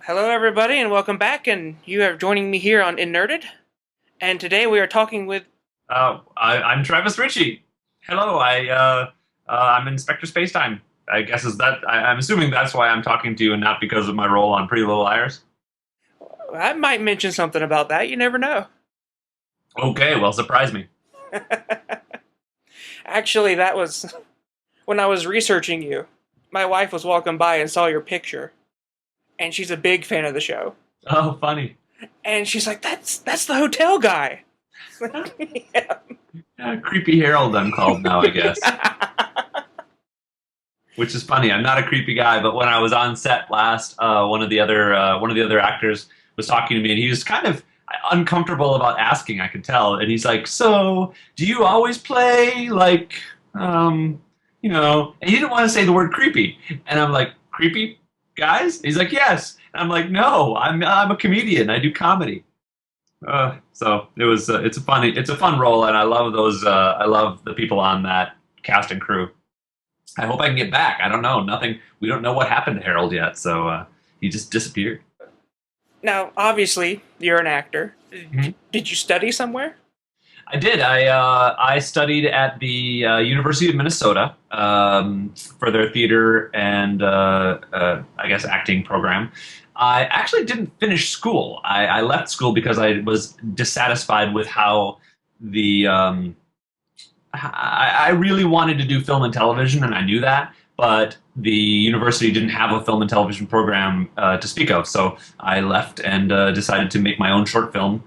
Hello, everybody, and welcome back. And you are joining me here on Inerded. And today we are talking with. I'm Travis Richey. Hello, I'm Inspector Spacetime. I guess is that I'm assuming that's why I'm talking to you, and not because of my role on Pretty Little Liars. I might mention something about that. You never know. Okay, well, surprise me. Actually, that was when I was researching you. My wife was walking by and saw your picture, and she's a big fan of the show. Oh, funny. And she's like, "That's the hotel guy." Yeah. Creepy Harold, I'm called now, I guess. Which is funny. I'm not a creepy guy, but when I was on set last, one of the other actors was talking to me, and he was kind of uncomfortable about asking. I could tell, and he's like, "So, do you always play like, you know?" And he didn't want to say the word creepy, and I'm like, "Creepy guys?" He's like, "Yes," and I'm like, "No, I'm a comedian. I do comedy." So it was it's a fun role, and I love those. I love the people on that cast and crew. I hope I can get back. I don't know. Nothing. We don't know what happened to Harold yet, so he just disappeared. Now, obviously, you're an actor. Mhm. Did you study somewhere? I did. I studied at the University of Minnesota for their theater and I guess acting program. I actually didn't finish school. I left school because I was dissatisfied with how the I really wanted to do film and television, and I knew that, but the university didn't have a film and television program to speak of. So I left and decided to make my own short film,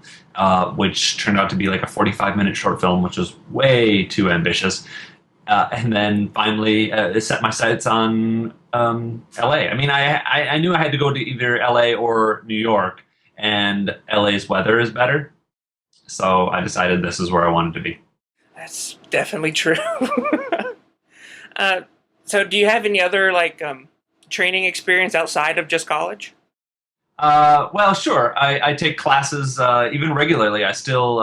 which turned out to be like a 45-minute short film, which was way too ambitious. And then finally set my sights on LA. I mean, I knew I had to go to either LA or New York, and LA's weather is better. So I decided this is where I wanted to be. That's definitely true. uh, so, do you have any other training experience outside of just college? Well, sure. I take classes even regularly. I still,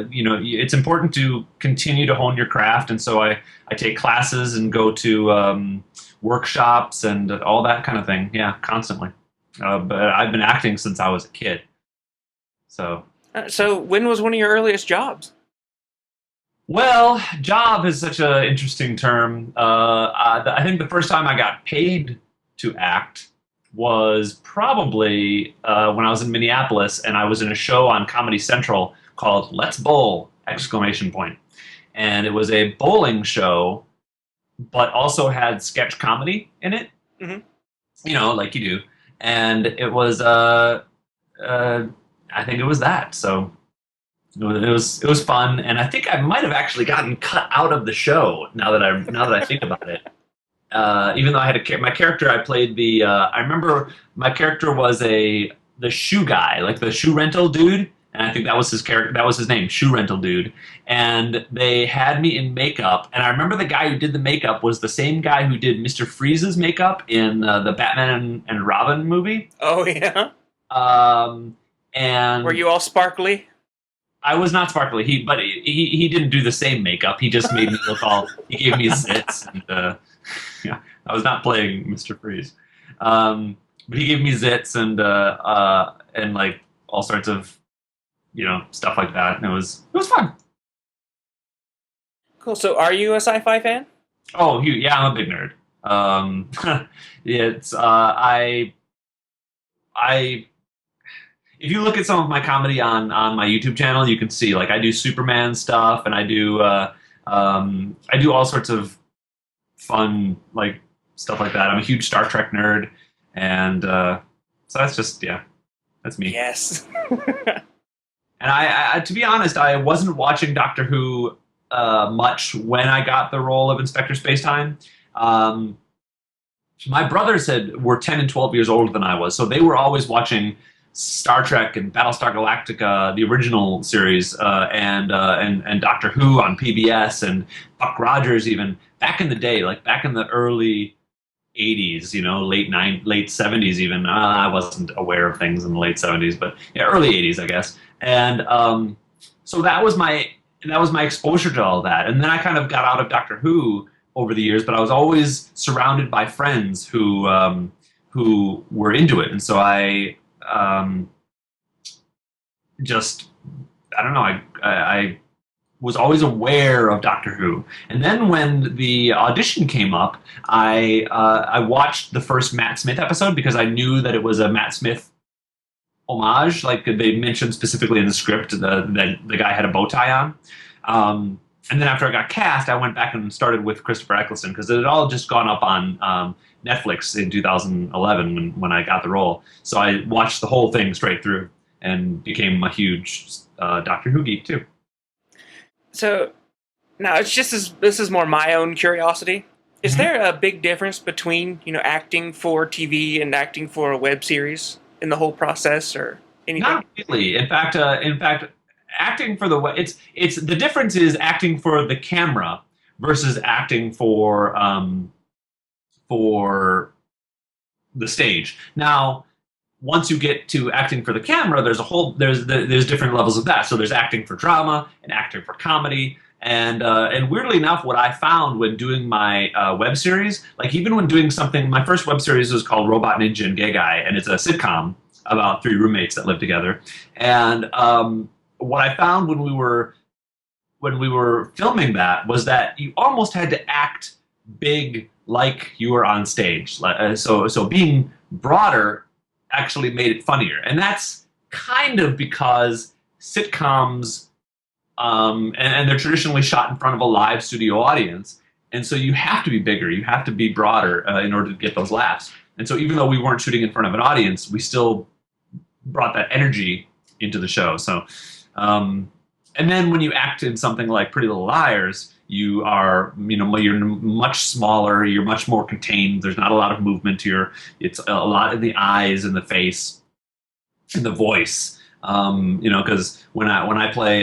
it's important to continue to hone your craft, and so I take classes and go to workshops and all that kind of thing. Yeah, constantly. But I've been acting since I was a kid. So, So, when was one of your earliest jobs? well, job is such an interesting term. I think the first time I got paid to act was probably when I was in Minneapolis, and I was in a show on Comedy Central called Let's Bowl! Exclamation point. And it was a bowling show, but also had sketch comedy in it. Hmm. You know, like you do. And it was I think it was that. So it was fun, and I think I might have actually gotten cut out of the show now that I think about it. Even though I had my character, I played the. I remember my character was the shoe guy, like the shoe rental dude, and I think that was his character. That was his name, shoe rental dude. And they had me in makeup, and I remember the guy who did the makeup was the same guy who did Mr. Freeze's makeup in the Batman and Robin movie. Oh, yeah. And Were you all sparkly? I was not sparkly. He didn't do the same makeup. He just made me look all. He gave me zits, and yeah, I was not playing Mr. Freeze. But he gave me zits and like all sorts of stuff like that, and it was fun. Cool. So, are you a sci-fi fan? Oh, yeah, I'm a big nerd. It's I if you look at some of my comedy on my YouTube channel, you can see like I do Superman stuff, and I do all sorts of fun like stuff like that. I'm a huge Star Trek nerd, and so that's just that's me. Yes. And I to be honest, I wasn't watching Doctor Who much when I got the role of Inspector Spacetime. My brothers were 10 and 12 years older than I was, so they were always watching Star Trek and Battlestar Galactica, the original series, and Doctor Who on PBS, and Buck Rogers even back in the day, like back in the early 80s, late 70s even. I wasn't aware of things in the late 70s, but yeah, early 80s, I guess. And so that was my exposure to all that. And then I kind of got out of Doctor Who over the years, but I was always surrounded by friends who were into it, and so I just I don't know. I was always aware of Doctor Who, and then when the audition came up, I watched the first Matt Smith episode because I knew that it was a Matt Smith homage. Like they mentioned specifically in the script, that the guy had a bow tie on. And then after I got cast, I went back and started with Christopher Eccleston because it had all just gone up on Netflix in 2011 when I got the role. So I watched the whole thing straight through and became a huge Doctor Who geek too. So now it's just this is more my own curiosity. Is Mhm. there a big difference between acting for TV and acting for a web series in the whole process, or anything? Not really. In fact, acting for it's the difference is acting for the camera versus acting for the stage. Now, once you get to acting for the camera, there's different levels of that. So there's acting for drama and acting for comedy. And weirdly enough, what I found when doing my web series, like even when doing something, my first web series was called Robot Ninja and Gay Guy, and it's a sitcom about three roommates that live together. And what I found when we were filming that was that you almost had to act big like you were on stage. So being broader actually made it funnier, and that's kind of because sitcoms. And they're traditionally shot in front of a live studio audience. And so you have to be bigger, you have to be broader in order to get those laughs. And so even though we weren't shooting in front of an audience, we still brought that energy into the show. So, and then when you act in something like Pretty Little Liars, you're much smaller, you're much more contained, there's not a lot of movement here. It's a lot in the eyes and the face and the voice. Because when I play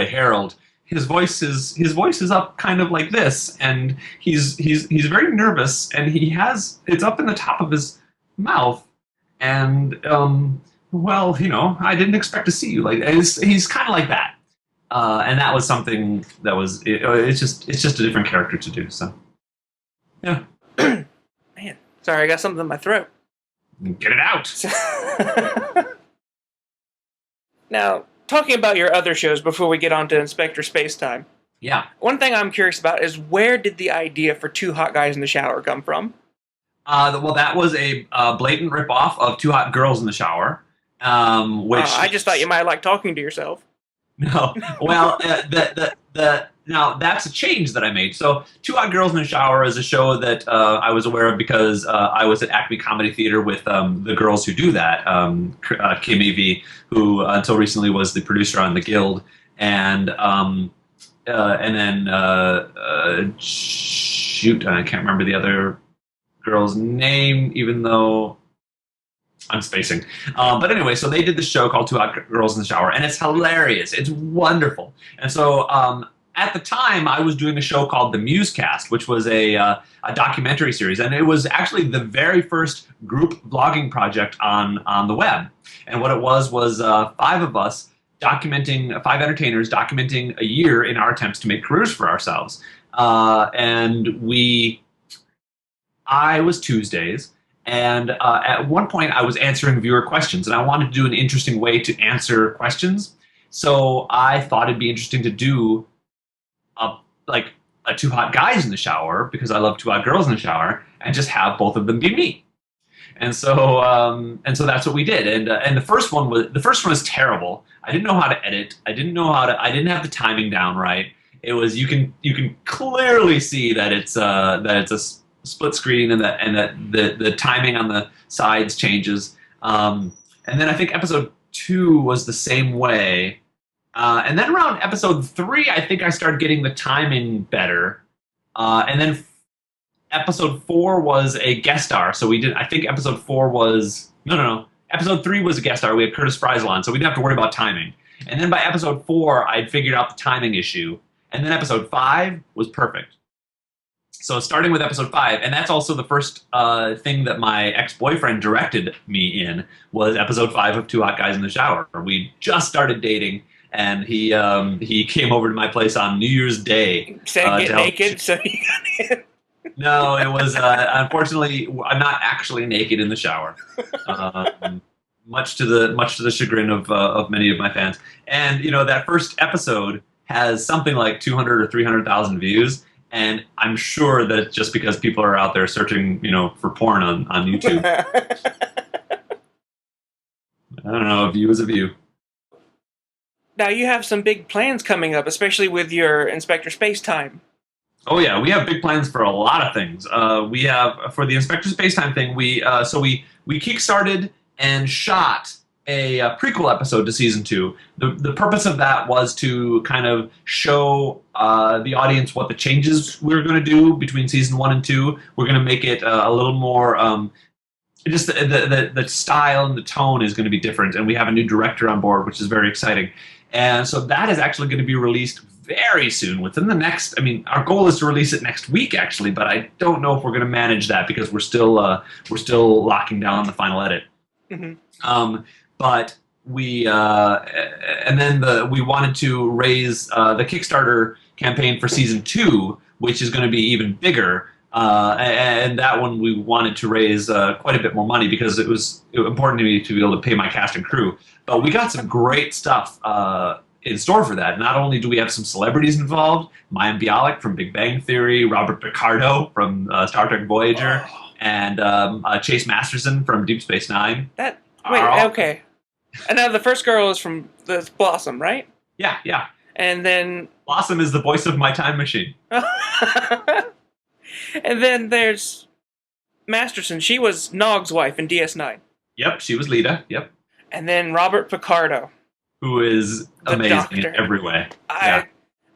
Harold, his voice is up kind of like this, and he's very nervous, and it's up in the top of his mouth, and I didn't expect to see you like he's kind of like that, and that was something that was it's just a different character to do. So yeah. Man, sorry, I got something in my throat. Get it out. Now, talking about your other shows before we get on to Inspector Spacetime. Yeah. One thing I'm curious about is where did the idea for Two Hot Guys in the Shower come from? Well, that was a blatant ripoff of Two Hot Girls in the Shower, which I just thought you might like talking to yourself. No, well, now that's a change that I made. So, Two Hot Girls in the Shower is a show that I was aware of because I was at Acme Comedy Theater with the girls who do that. Kim Evie, who until recently was the producer on The Guild, and then I can't remember the other girl's name, even though I'm spacing. But anyway, so they did this show called Two Hot Girls in the Shower, and it's hilarious. It's wonderful. And so at the time, I was doing a show called The Musecast, which was a documentary series, and it was actually the very first group vlogging project on the web. And what it was five of us five entertainers documenting a year in our attempts to make careers for ourselves. I was Tuesdays. And at one point, I was answering viewer questions, and I wanted to do an interesting way to answer questions. So I thought it'd be interesting to do a Two Hot Guys in the Shower, because I love Two Hot Girls in the Shower, and just have both of them be me. And so that's what we did. And the first one was terrible. I didn't know how to edit. I didn't have the timing down right. It was you can clearly see that it's a split screen, and that the timing on the sides changes. And then I think episode 2 was the same way. And then around episode 3, I think I started getting the timing better. And then episode 4 was a guest star. So I think episode 4 was, no. Episode 3 was a guest star. We had Curtis Freisel on, so we didn't have to worry about timing. And then by episode 4, I'd figured out the timing issue. And then episode 5 was perfect. So starting with episode 5, and that's also the first thing that my ex-boyfriend directed me in, was episode 5 of Two Hot Guys in the Shower. We just started dating, and he came over to my place on New Year's Day. Said get naked, so you got in. No, it was, unfortunately, I'm not actually naked in the shower. much to the chagrin of many of my fans. And that first episode has something like 200 or 300,000 views, and I'm sure that it's just because people are out there searching, for porn on YouTube. I don't know, a view is a view. Now you have some big plans coming up, especially with your Inspector Spacetime. Oh yeah, we have big plans for a lot of things. We have for the Inspector Spacetime thing. We kickstarted and shot a prequel episode to season 2. The purpose of that was to kind of show the audience what the changes we were going to do between season 1 and 2. We're going to make it a little more. Just the style and the tone is going to be different, and we have a new director on board, which is very exciting. And so that is actually going to be released very soon, within the next. I mean, our goal is to release it next week, actually, but I don't know if we're going to manage that because we're still locking down the final edit. Mm-hmm. But we and then we wanted to raise the Kickstarter campaign for season 2, which is going to be even bigger. And that one we wanted to raise quite a bit more money because it was important to me to be able to pay my cast and crew. But we got some great stuff in store for that. Not only do we have some celebrities involved, Mayim Bialik from Big Bang Theory, Robert Picardo from Star Trek Voyager, and Chase Masterson from Deep Space Nine. Okay. And now the first girl is from the Blossom, right? Yeah. And then Blossom is the voice of my time machine. And then there's Masterson. She was Nog's wife in DS9. Yep, she was Lita. Yep. And then Robert Picardo, who is amazing doctor. In every way.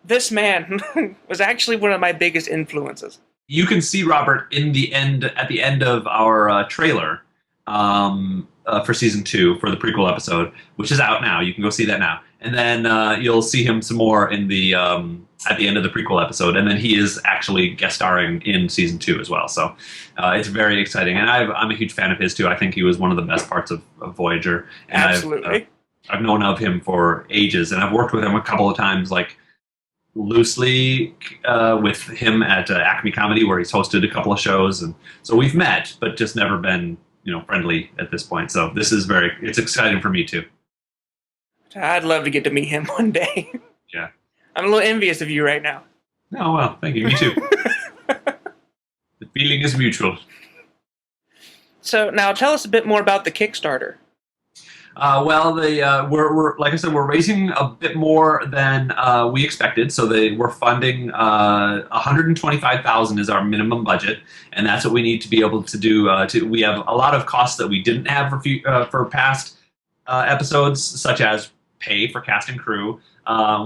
This man was actually one of my biggest influences. You can see Robert at the end of our trailer for season 2 for the prequel episode, which is out now. You can go see that now, and then you'll see him some more in the at the end of the prequel episode, and then he is actually guest starring in season 2 as well. So it's very exciting, and I'm a huge fan of his too. I think he was one of the best parts of Voyager. And absolutely. I've known of him for ages, and I've worked with him a couple of times, like loosely with him at Acme Comedy, where he's hosted a couple of shows, and so we've met, but just never been friendly at this point. So this is it's exciting for me too. I'd love to get to meet him one day. Yeah. I'm a little envious of you right now. Oh, well, thank you. Me too. The feeling is mutual. So now tell us a bit more about the Kickstarter. We're like I said, we're raising a bit more than we expected. So we're funding $125,000 is our minimum budget, and that's what we need to be able to do. We have a lot of costs that we didn't have for past episodes, such as pay for cast and crew.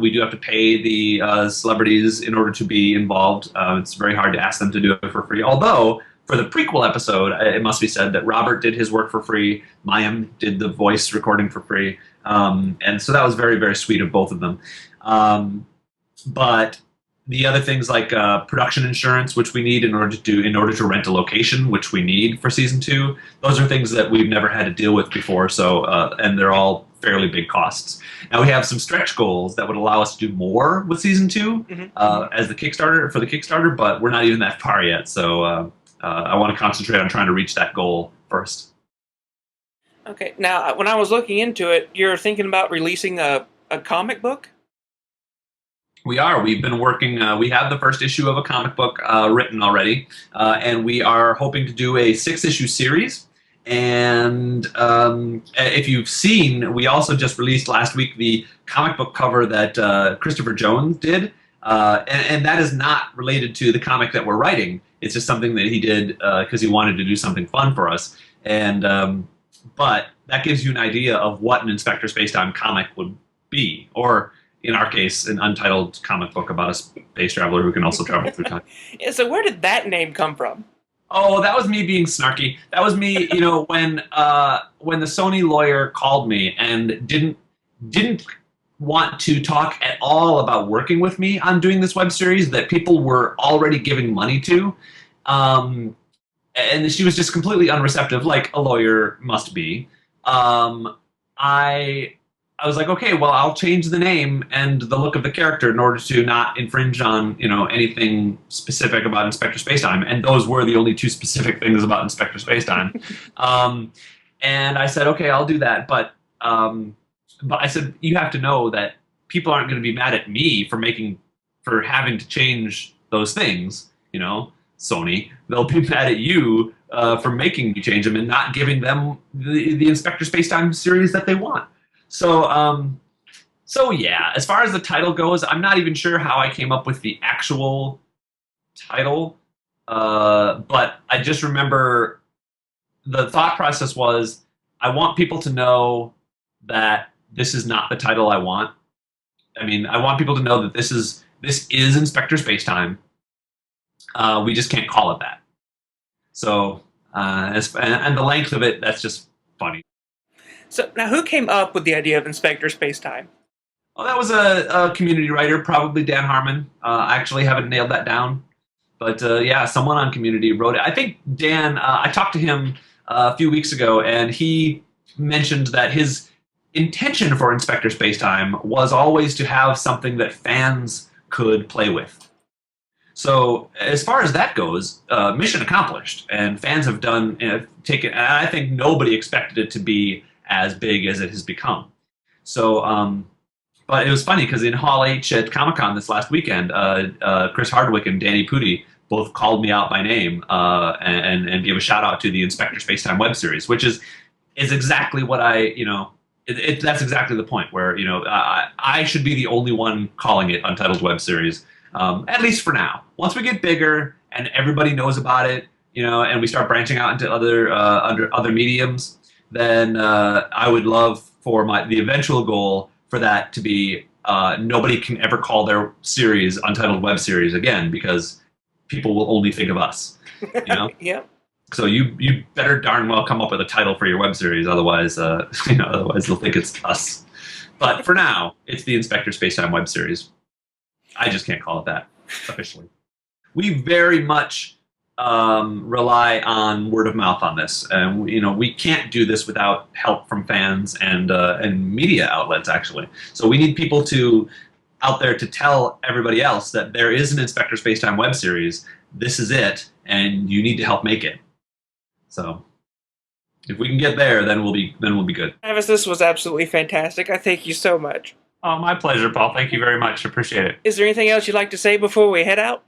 We do have to pay the celebrities in order to be involved. It's very hard to ask them to do it for free. Although, for the prequel episode, it must be said that Robert did his work for free. Mayim did the voice recording for free. And so that was very, very sweet of both of them. But the other things like production insurance, which we need in order to rent a location, which we need for season 2, those are things that we've never had to deal with before. So and they're all fairly big costs. Now we have some stretch goals that would allow us to do more with season 2 as the Kickstarter, but we're not even that far yet. So I want to concentrate on trying to reach that goal first. Okay. Now, when I was looking into it, you're thinking about releasing a comic book? We are. We've been working. We have the first issue of a comic book written already, and we are hoping to do a 6-issue series. And if you've seen, we also just released last week the comic book cover that Christopher Jones did, and that is not related to the comic that we're writing. It's just something that he did because he wanted to do something fun for us. And but that gives you an idea of what an Inspector Spacetime comic would be, or in our case, an untitled comic book about a space traveler who can also travel through time. Yeah, so where did that name come from? Oh, that was me being snarky. That was me, when the Sony lawyer called me and didn't want to talk at all about working with me on doing this web series that people were already giving money to. And she was just completely unreceptive, like a lawyer must be. I was like, okay, well, I'll change the name and the look of the character in order to not infringe on, anything specific about Inspector Spacetime. And those were the only 2 specific things about Inspector Spacetime. And I said, okay, I'll do that. But I said, you have to know that people aren't going to be mad at me for having to change those things. Sony. They'll be mad at you for making me change them and not giving them the Inspector Spacetime series that they want. So yeah, as far as the title goes, I'm not even sure how I came up with the actual title, but I just remember the thought process was I want people to know that this is not the title I want. I mean, I want people to know that this is Inspector Spacetime. We just can't call it that. So, and the length of it, that's just funny. So now, who came up with the idea of Inspector Spacetime? Well, that was a community writer, probably Dan Harmon. I actually haven't nailed that down. But yeah, someone on Community wrote it. I think Dan, I talked to him a few weeks ago, and he mentioned that his intention for Inspector Spacetime was always to have something that fans could play with. So as far as that goes, mission accomplished, and fans have taken. And I think nobody expected it to be as big as it has become. So, but it was funny because in Hall H at Comic-Con this last weekend, Chris Hardwick and Danny Pudi both called me out by name and gave a shout out to the Inspector Spacetime web series, which is exactly what that's exactly the point where I should be the only one calling it Untitled Web Series. At least for now. Once we get bigger and everybody knows about it, and we start branching out into other mediums, then I would love for the eventual goal for that to be nobody can ever call their series Untitled Web Series again because people will only think of us. Yeah. So you better darn well come up with a title for your web series, otherwise otherwise they'll think it's us. But for now, it's the Inspector Spacetime web series. I just can't call it that officially. We very much rely on word of mouth on this, and we can't do this without help from fans and media outlets. Actually, so we need people out there to tell everybody else that there is an Inspector Spacetime web series. This is it, and you need to help make it. So, if we can get there, then we'll be good. Travis, this was absolutely fantastic. I thank you so much. Oh, my pleasure, Paul. Thank you very much. Appreciate it. Is there anything else you'd like to say before we head out?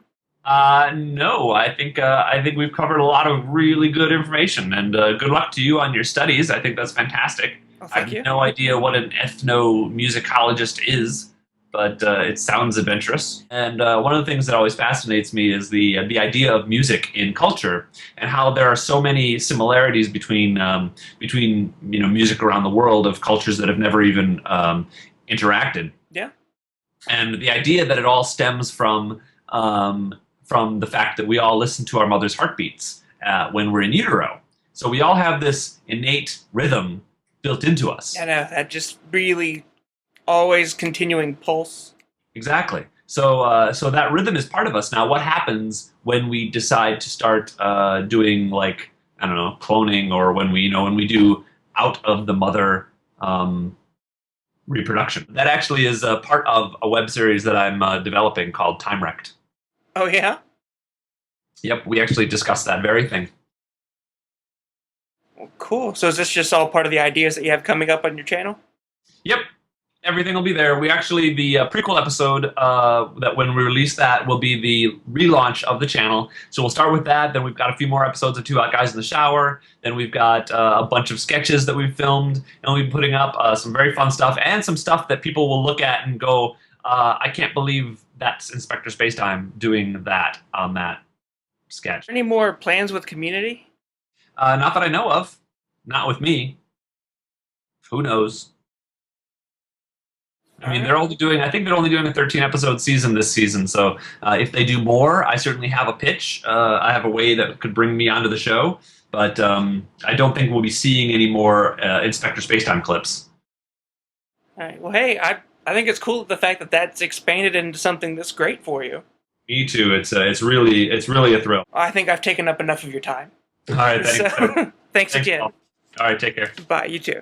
No. I think we've covered a lot of really good information, and good luck to you on your studies. I think that's fantastic. Oh, I have no idea what an ethnomusicologist is, but it sounds adventurous. And one of the things that always fascinates me is the idea of music in culture and how there are so many similarities between music around the world of cultures that have never even interacted. Yeah. And the idea that it all stems from the fact that we all listen to our mother's heartbeats when we're in utero. So we all have this innate rhythm built into us. I know, that just really always continuing pulse. Exactly. So that rhythm is part of us. Now, what happens when we decide to start doing cloning, or when we do out of the mother reproduction? That actually is a part of a web series that I'm developing called Time Wrecked. Oh, yeah? Yep, we actually discussed that very thing. Well, cool. So is this just all part of the ideas that you have coming up on your channel? Yep. Everything will be there. The prequel episode, that when we release that, will be the relaunch of the channel. So we'll start with that. Then we've got a few more episodes of Two Hot Guys in the Shower. Then we've got a bunch of sketches that we've filmed, and we'll be putting up some very fun stuff and some stuff that people will look at and go, I can't believe that's Inspector Spacetime doing that on that sketch. Any more plans with Community? Not that I know of. Not with me. Who knows? I mean, I think they're only doing a 13-episode season this season, so if they do more, I certainly have a pitch. I have a way that could bring me onto the show, but I don't think we'll be seeing any more Inspector Spacetime clips. All right. Well, hey, I think it's cool the fact that that's expanded into something that's great for you. Me too. It's really a thrill. I think I've taken up enough of your time. All right, thanks. So, thanks again. Paul. All right, take care. Bye, you too.